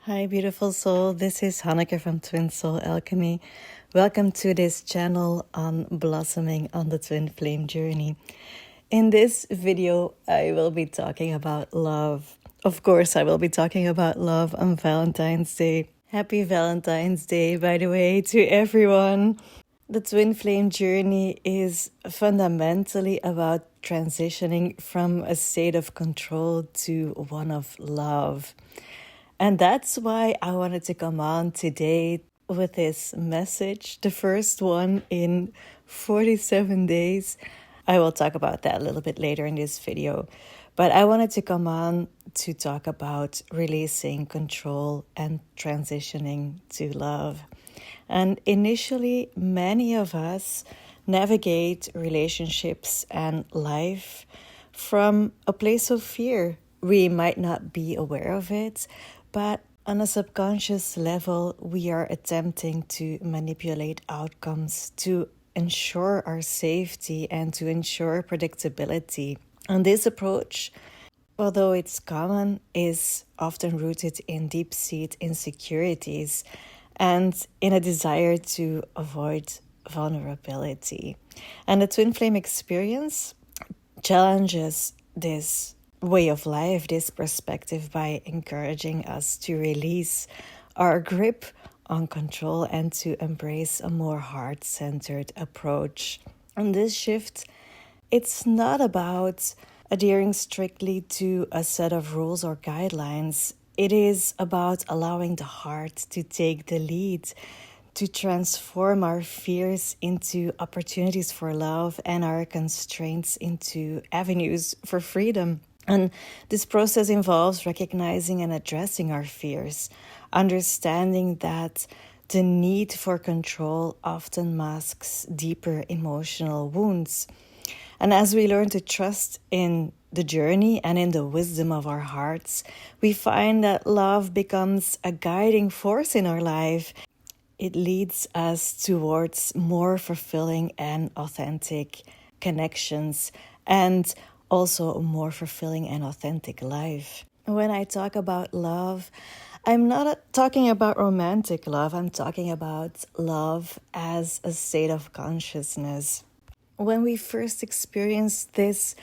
Hi, beautiful soul. This is Hanneke from Twin Soul Alchemy. Welcome to this channel on blossoming on the twin flame journey. In this video, I will be talking about love. Of course, I will be talking about love on Valentine's Day. Happy Valentine's Day, by the way, to everyone. The twin flame journey is fundamentally about transitioning from a state of control to one of love. And that's why I wanted to come on today with this message, the first one in 47 days. I will talk about that a little bit later in this video. But I wanted to come on to talk about releasing control and transitioning to love. And initially, many of us navigate relationships and life from a place of fear. We might not be aware of it, but on a subconscious level, we are attempting to manipulate outcomes to ensure our safety and to ensure predictability. And this approach, although it's common, is often rooted in deep-seated insecurities and in a desire to avoid vulnerability. And the twin flame experience challenges this way of life, this perspective, by encouraging us to release our grip on control and to embrace a more heart-centered approach. And this shift, it's not about adhering strictly to a set of rules or guidelines. It is about allowing the heart to take the lead, to transform our fears into opportunities for love and our constraints into avenues for freedom. And this process involves recognizing and addressing our fears, understanding that the need for control often masks deeper emotional wounds. And as we learn to trust in the journey and in the wisdom of our hearts, we find that love becomes a guiding force in our life. It leads us towards more fulfilling and authentic connections and also a more fulfilling and authentic life. When I talk about love, I'm not talking about romantic love. I'm talking about love as a state of consciousness. When we first experience this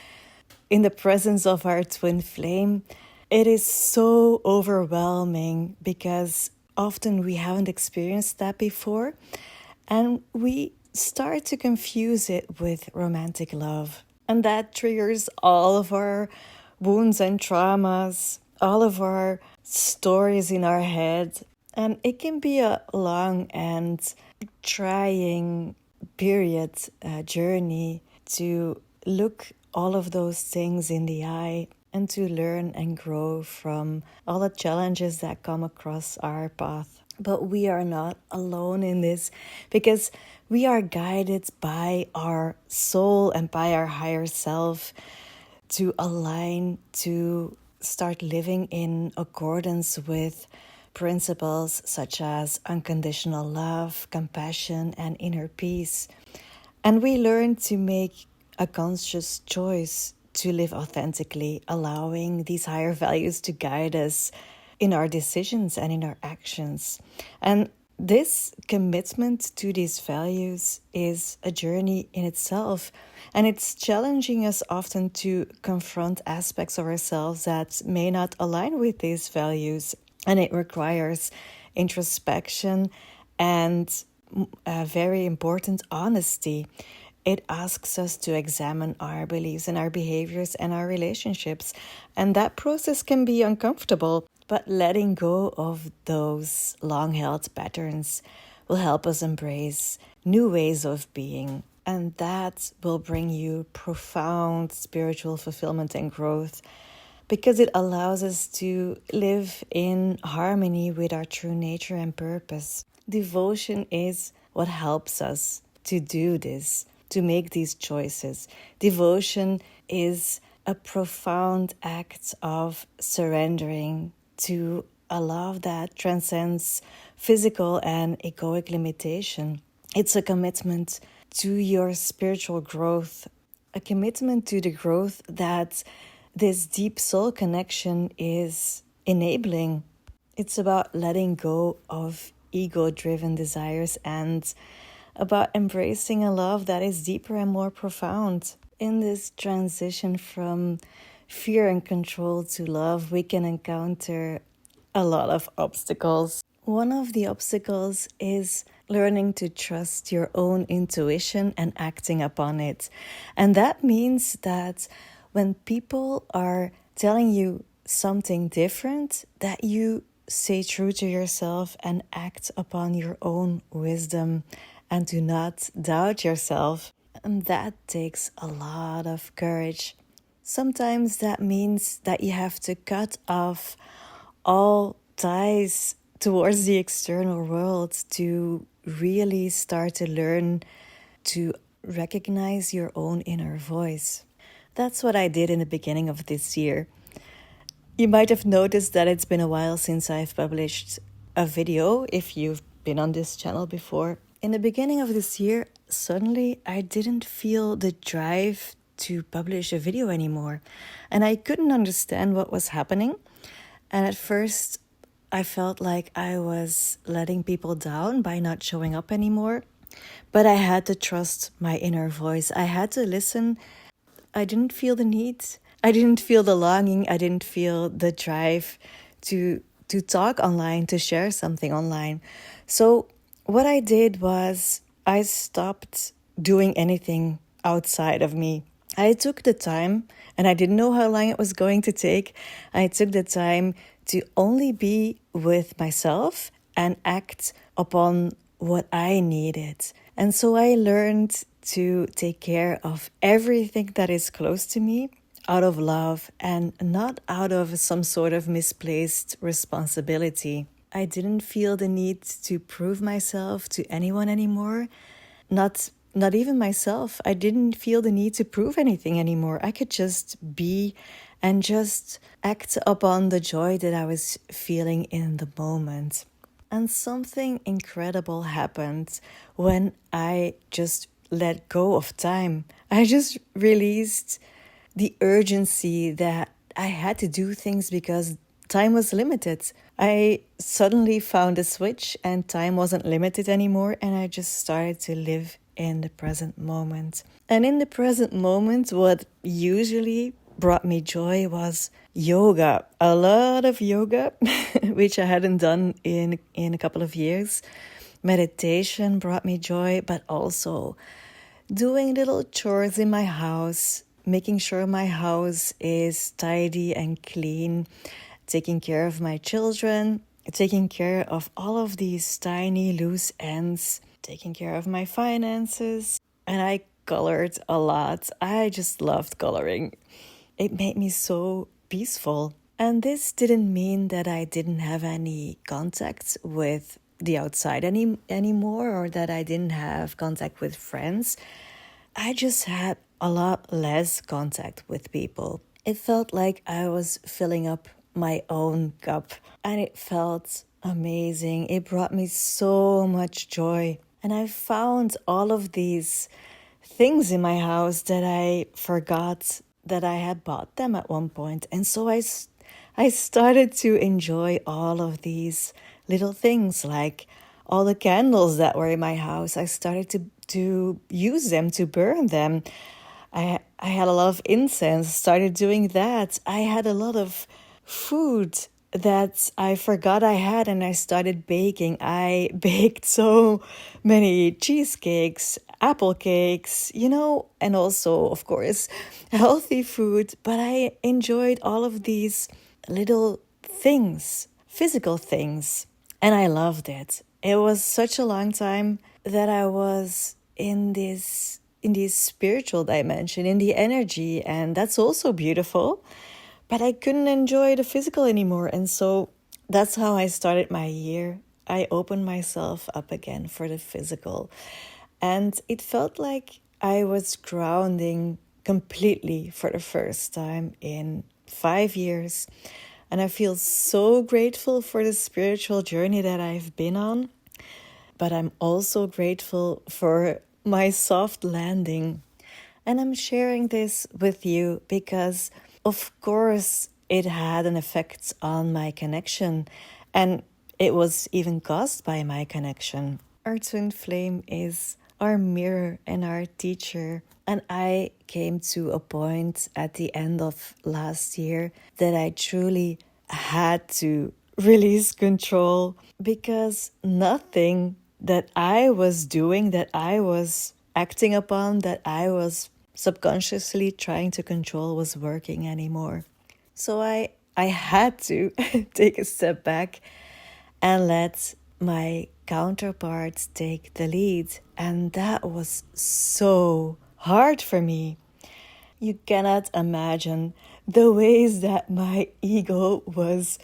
in the presence of our twin flame, it is so overwhelming because often we haven't experienced that before, and we start to confuse it with romantic love. And that triggers all of our wounds and traumas, all of our stories in our head. And it can be a long and trying journey to look all of those things in the eye and to learn and grow from all the challenges that come across our path. But we are not alone in this because we are guided by our soul and by our higher self to align, to start living in accordance with principles such as unconditional love, compassion, and inner peace. And we learn to make a conscious choice to live authentically, allowing these higher values to guide us in our decisions and in our actions. And this commitment to these values is a journey in itself, and it's challenging us often to confront aspects of ourselves that may not align with these values, and it requires introspection and a very important honesty. It asks us to examine our beliefs and our behaviors and our relationships, and that process can be uncomfortable. But letting go of those long-held patterns will help us embrace new ways of being. And that will bring you profound spiritual fulfillment and growth because it allows us to live in harmony with our true nature and purpose. Devotion is what helps us to do this, to make these choices. Devotion is a profound act of surrendering to a love that transcends physical and egoic limitation. It's a commitment to your spiritual growth, a commitment to the growth that this deep soul connection is enabling. It's about letting go of ego-driven desires and about embracing a love that is deeper and more profound. In this transition from fear and control to love, we can encounter a lot of obstacles. One of the obstacles is learning to trust your own intuition and acting upon it. And that means that when people are telling you something different, that you stay true to yourself and act upon your own wisdom and do not doubt yourself. And that takes a lot of courage. Sometimes that means that you have to cut off all ties towards the external world to really start to learn to recognize your own inner voice. That's what I did in the beginning of this year. You might have noticed that it's been a while since I've published a video, if you've been on this channel before. In the beginning of this year, suddenly I didn't feel the drive to publish a video anymore. And I couldn't understand what was happening. And at first, I felt like I was letting people down by not showing up anymore. But I had to trust my inner voice. I had to listen. I didn't feel the need. I didn't feel the longing. I didn't feel the drive to talk online, to share something online. So what I did was I stopped doing anything outside of me. I took the time, and I didn't know how long it was going to take. I took the time to only be with myself and act upon what I needed. And so I learned to take care of everything that is close to me out of love and not out of some sort of misplaced responsibility. I didn't feel the need to prove myself to anyone anymore. Not even myself. I didn't feel the need to prove anything anymore. I could just be and just act upon the joy that I was feeling in the moment. And something incredible happened when I just let go of time. I just released the urgency that I had to do things because time was limited. I suddenly found a switch and time wasn't limited anymore, and I just started to live in the present moment. And in the present moment, what usually brought me joy was yoga. A lot of yoga, which I hadn't done in a couple of years. Meditation brought me joy, but also doing little chores in my house, making sure my house is tidy and clean, taking care of my children, taking care of all of these tiny loose ends, taking care of my finances. And I colored a lot. I just loved coloring. It made me so peaceful. And this didn't mean that I didn't have any contact with the outside anymore, or that I didn't have contact with friends. I just had a lot less contact with people. It felt like I was filling up my own cup, and it felt amazing. It brought me so much joy. And I found all of these things in my house that I forgot that I had bought them at one point. And so I started to enjoy all of these little things, like all the candles that were in my house. I started to use them, to burn them. I had a lot of incense, started doing that. I had a lot of food that I forgot I had, and I started baking. I baked so many cheesecakes, apple cakes, and also, of course, healthy food. But I enjoyed all of these little things, physical things, and I loved it. It was such a long time that I was in this spiritual dimension, in the energy, and that's also beautiful. But I couldn't enjoy the physical anymore. And so that's how I started my year. I opened myself up again for the physical. And it felt like I was grounding completely for the first time in 5 years. And I feel so grateful for the spiritual journey that I've been on. But I'm also grateful for my soft landing. And I'm sharing this with you because, of course, it had an effect on my connection And it was even caused by my connection. Our twin flame is our mirror and our teacher. And I came to a point at the end of last year that I truly had to release control, because nothing that I was doing, that I was acting upon, that I was subconsciously trying to control was working anymore. So I had to take a step back and let my counterparts take the lead. And that was so hard for me. You cannot imagine the ways that my ego was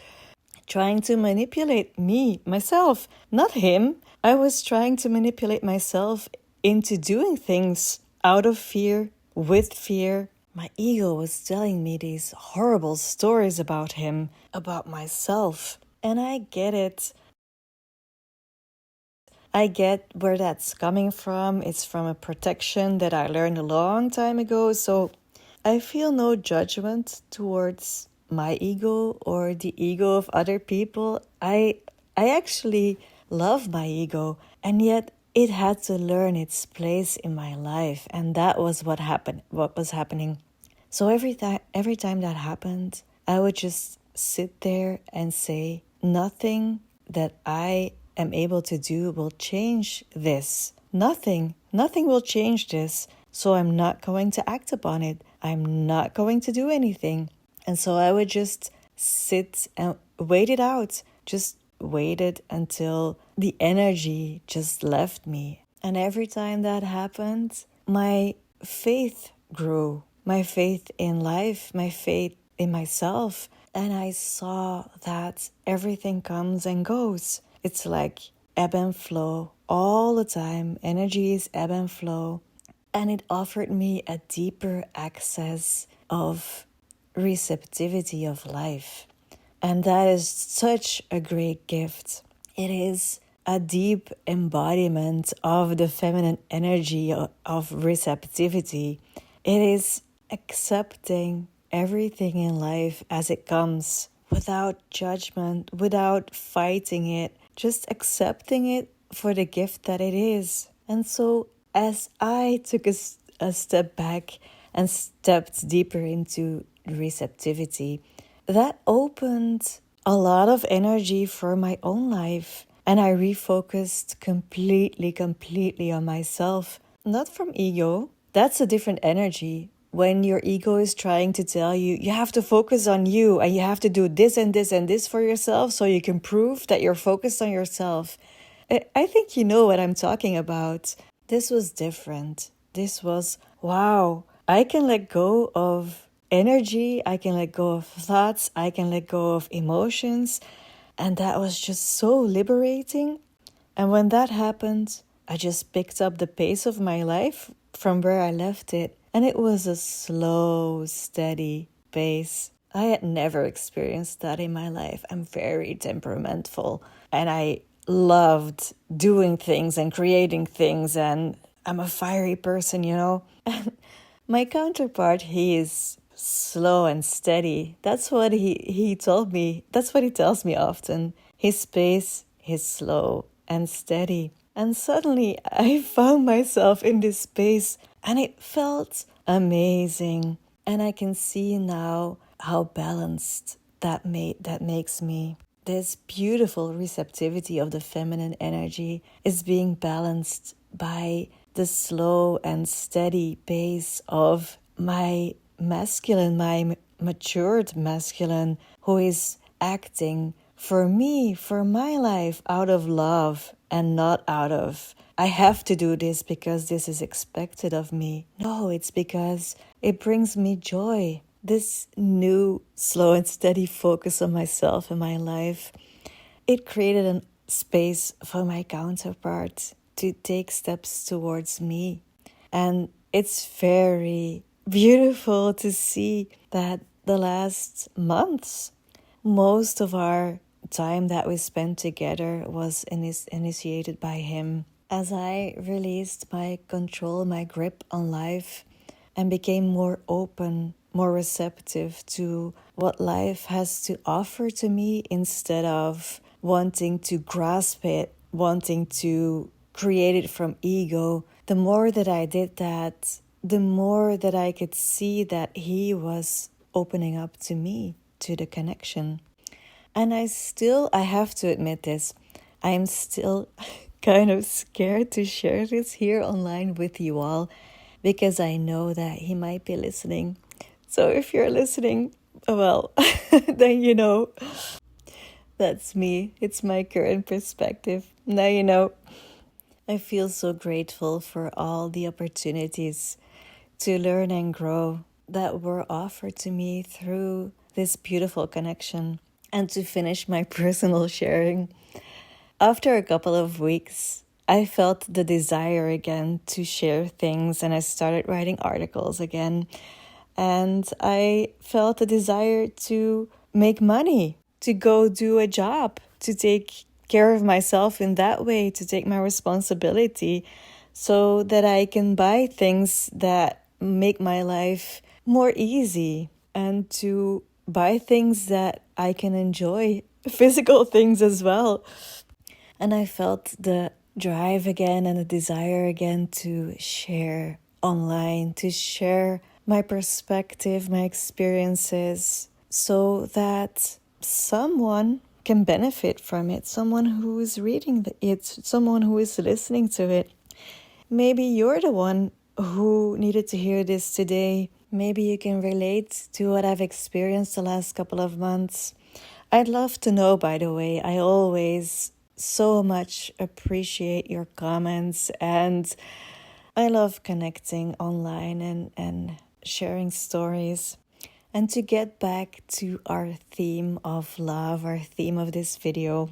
trying to manipulate me, myself, not him. I was trying to manipulate myself into doing things out of fear, with fear. My ego was telling me these horrible stories about him, about myself. And I get it. I get where that's coming from. It's from a protection that I learned a long time ago. So I feel no judgment towards my ego or the ego of other people. I actually love my ego, and yet it had to learn its place in my life, and that was what was happening. So every time that happened, I would just sit there and say, nothing that I am able to do will change this. Nothing will change this. So I'm not going to act upon it. I'm not going to do anything. And so I would just sit and wait it out. Just waited until the energy just left me. And every time that happened, my faith grew. My faith in life, my faith in myself. And I saw that everything comes and goes. It's like ebb and flow all the time. Energy is ebb and flow. And it offered me a deeper access of receptivity of life. And that is such a great gift. It is a deep embodiment of the feminine energy of receptivity. It is accepting everything in life as it comes, without judgment, without fighting it, just accepting it for the gift that it is. And so as I took a step back and stepped deeper into receptivity, that opened a lot of energy for my own life. And I refocused completely on myself, not from ego. That's a different energy. When your ego is trying to tell you, you have to focus on you and you have to do this and this and this for yourself so you can prove that you're focused on yourself. I think you know what I'm talking about. This was different. This was, wow, I can let go of energy, I can let go of thoughts, I can let go of emotions. And that was just so liberating. And when that happened, I just picked up the pace of my life from where I left it. And it was a slow, steady pace. I had never experienced that in my life. I'm very temperamental and I loved doing things and creating things, and I'm a fiery person, you know. And my counterpart, he is slow and steady. That's what he told me. That's what he tells me often. His pace is slow and steady. And suddenly I found myself in this space and it felt amazing. And I can see now how balanced that makes me. This beautiful receptivity of the feminine energy is being balanced by the slow and steady pace of my masculine, my matured masculine, who is acting for me, for my life, out of love and not out of, I have to do this because this is expected of me. No, it's because it brings me joy. This new, slow and steady focus on myself and my life, it created a space for my counterpart to take steps towards me. And it's very beautiful to see that the last months, most of our time that we spent together was initiated by him. As I released my control, my grip on life, and became more open, more receptive to what life has to offer to me instead of wanting to grasp it, wanting to create it from ego. The more that I did that, the more that I could see that he was opening up to me, to the connection. And I have to admit this, I'm still kind of scared to share this here online with you all, because I know that he might be listening. So if you're listening, well, then you know that's me. It's my current perspective. Now you know. I feel so grateful for all the opportunities to learn and grow that were offered to me through this beautiful connection. And to finish my personal sharing, after a couple of weeks, I felt the desire again to share things, and I started writing articles again. And I felt a desire to make money, to go do a job, to take care of myself in that way, to take my responsibility so that I can buy things that make my life more easy, and to buy things that I can enjoy, physical things as well. And I felt the drive again and the desire again to share online, to share my perspective, my experiences, so that someone can benefit from it, someone who is reading it, someone who is listening to it. Maybe you're the one who needed to hear this today. Maybe you can relate to what I've experienced the last couple of months. I'd love to know, by the way. I always so much appreciate your comments, and I love connecting online and sharing stories. And to get back to our theme of love, our theme of this video,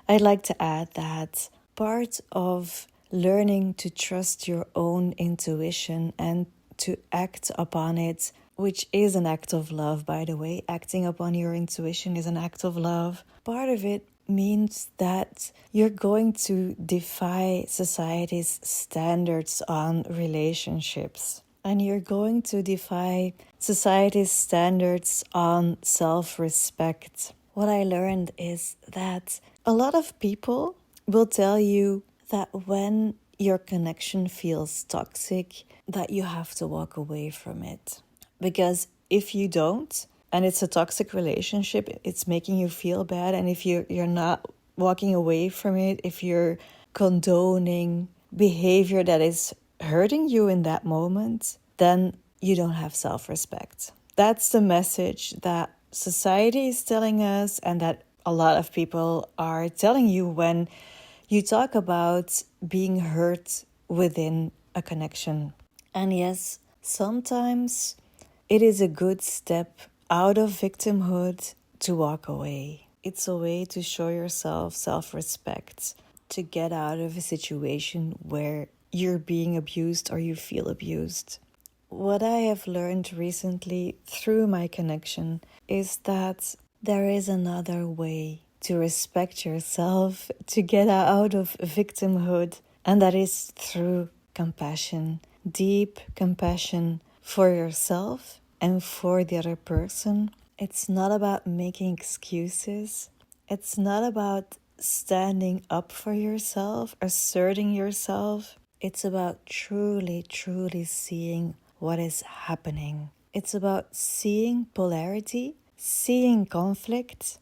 I'd like to add that part of learning to trust your own intuition and to act upon it, which is an act of love, by the way. Acting upon your intuition is an act of love. Part of it means that you're going to defy society's standards on relationships. And you're going to defy society's standards on self-respect. What I learned is that a lot of people will tell you that when your connection feels toxic, that you have to walk away from it. Because if you don't, and it's a toxic relationship, it's making you feel bad, and if you're not walking away from it, if you're condoning behavior that is hurting you in that moment, then you don't have self-respect. That's the message that society is telling us, and that a lot of people are telling you when you talk about being hurt within a connection. And yes, sometimes it is a good step out of victimhood to walk away. It's a way to show yourself self-respect, to get out of a situation where you're being abused or you feel abused. What I have learned recently through my connection is that there is another way to respect yourself, to get out of victimhood, and that is through compassion, deep compassion for yourself and for the other person. It's not about making excuses. It's not about standing up for yourself, asserting yourself. It's about truly, truly seeing what is happening. It's about seeing polarity, seeing conflict,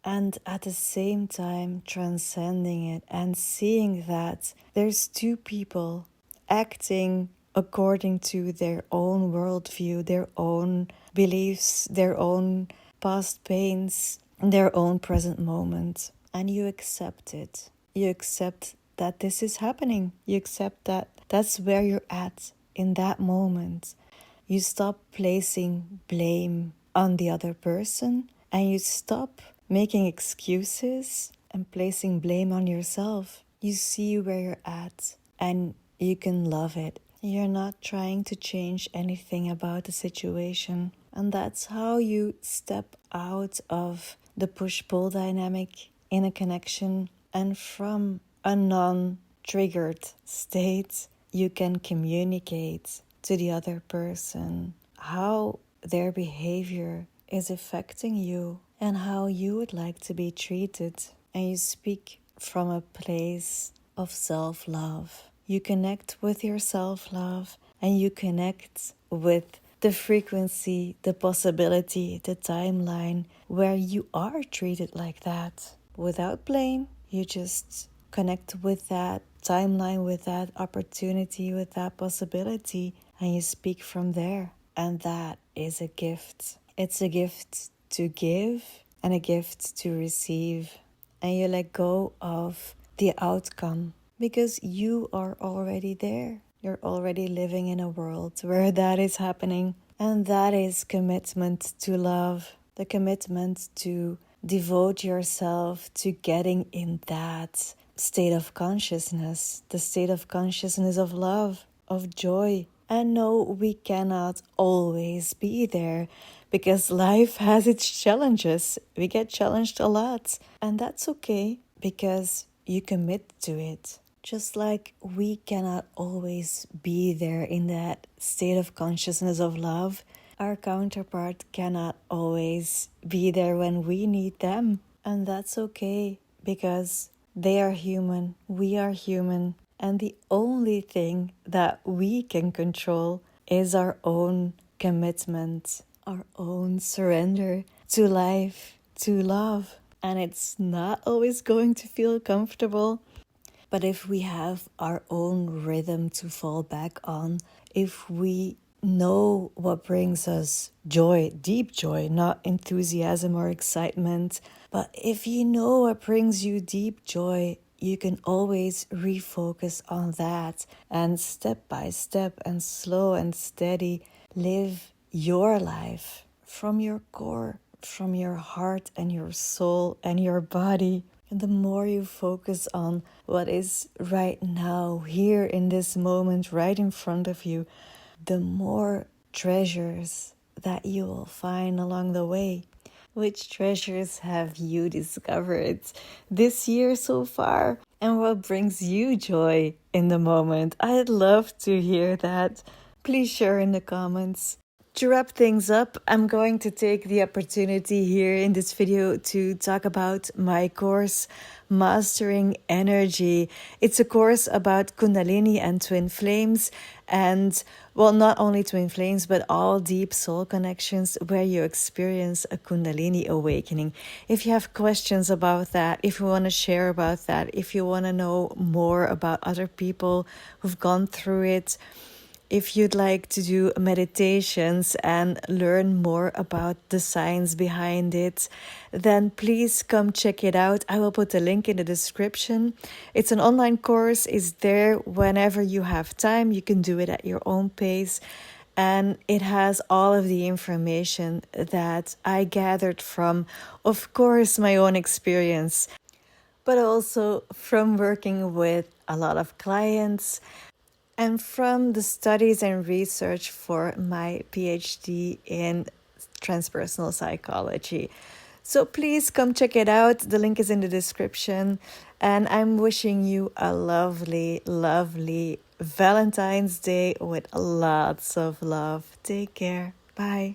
and at the same time transcending it and seeing that there's two people acting according to their own worldview, their own beliefs, their own past pains, their own present moment. And you accept it. You accept that this is happening. You accept that that's where you're at in that moment. You stop placing blame on the other person, and you stop making excuses and placing blame on yourself. You see where you're at and you can love it. You're not trying to change anything about the situation. And that's how you step out of the push-pull dynamic in a connection, and from a non-triggered state, you can communicate to the other person how their behavior is affecting you and how you would like to be treated. and you speak from a place of self-love. You connect with your self-love and you connect with the frequency, the possibility, the timeline where you are treated like that. Without blame, you just connect with that timeline, with that opportunity, with that possibility, and you speak from there. And that is a gift. It's a gift to give and a gift to receive. And you let go of the outcome because you are already there. You're already living in a world where that is happening. And that is commitment to love, the commitment to devote yourself to getting in that state of consciousness, the state of consciousness of love, of joy. And no, we cannot always be there because life has its challenges. We get challenged a lot, and that's okay because you commit to it. Just like we cannot always be there in that state of consciousness of love, our counterpart cannot always be there when we need them. And that's okay because they are human, we are human, and the only thing that we can control is our own commitment, our own surrender to life, to love. And it's not always going to feel comfortable. But if we have our own rhythm to fall back on, if we know what brings us joy, deep joy, not enthusiasm or excitement, but if you know what brings you deep joy, you can always refocus on that and step by step and slow and steady live your life from your core, from your heart and your soul and your body. And the more you focus on what is right now, here in this moment, right in front of you, the more treasures that you will find along the way. Which treasures have you discovered this year so far? And what brings you joy in the moment? I'd love to hear that. Please share in the comments. To wrap things up, I'm going to take the opportunity here in this video to talk about my course, Mastering Energy. It's a course about Kundalini and twin flames, and well, not only twin flames, but all deep soul connections where you experience a Kundalini awakening. If you have questions about that, if you want to share about that, if you want to know more about other people who've gone through it, if you'd like to do meditations and learn more about the science behind it, then please come check it out. I will put a link in the description. It's an online course. It's there whenever you have time. You can do it at your own pace. And it has all of the information that I gathered from, of course, my own experience, but also from working with a lot of clients and from the studies and research for my PhD in transpersonal psychology. So please come check it out. The link is in the description. And I'm wishing you a lovely, lovely Valentine's Day with lots of love. Take care. Bye.